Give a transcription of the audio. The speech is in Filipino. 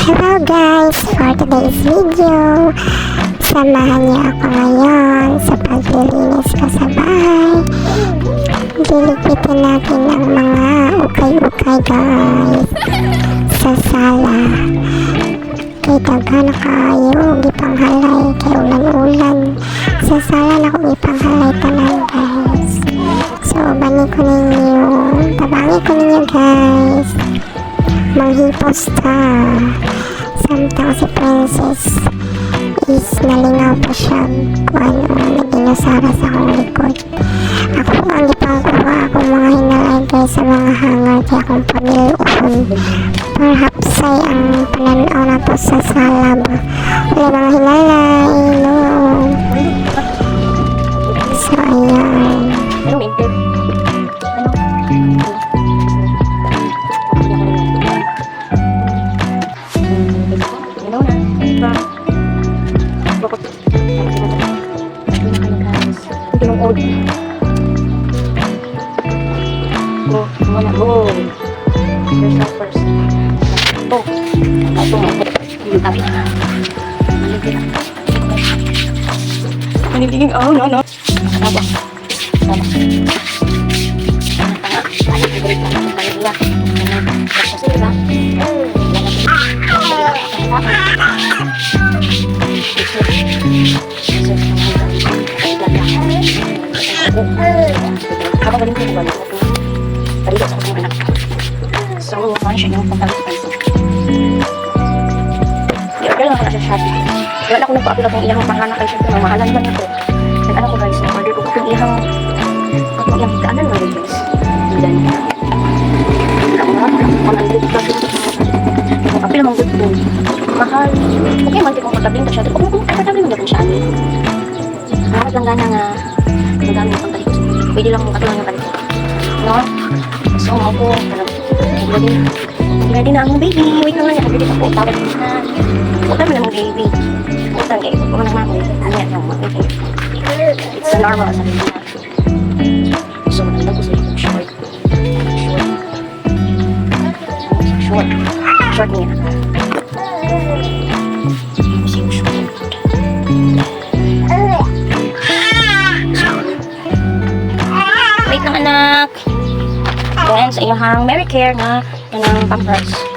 Hello guys! For today's video, samahan niyo ako ngayon sa paglilinis ko sa bahay. Liligpitin natin ang mga ukay-ukay guys sa sala. Kay daghan na kayo, gipanghalay kay ulan-ulan. Sa sala na kong ipanghalay tanan guys. So, tabangi ko ninyo guys. Manghipos ta. Samtang si Princess is nalingaw pa siya kung ano, naginasara sa akong likod. Ako ang ipangkuha akong mga hinalay guys sa mga hangar kaya akong pamiluon. Perhaps ay ang pananaw na to sa sala ba. Wala mga hinalay, no. So, ayan. Paniliging, oh, no. Tama. Ako galing ko ba? Paligot sa mga anak. So, ano siya yung pagkalit pa isa. Kaya lang ako na siya Shopee. Kaya ako nagpa-upload ng iyang panganak kay Shopee. Mamahalan lang ito. Nag-ano ko guys, order ko yung iyang kaanan lang guys. Then, apil naman good po. Mahal. Okay, man kung magkabing ka siya. Kung magkabing mo siya. Mahal lang gana nga magano ang palit. Pwede lang katulong yung palit. No? So, ako, ready na ang baby. Wait naman yan. Pwede ka po. Tawag na. Huwag naman ang baby. Huwag naman kayo. Huwag naman ako. Ano yan yung baby. It's a normal sa baby. So, maganda ko sa yung short. Short niya. Wait lang anak. Then, sa iyong Mary Care na kanang Pampers.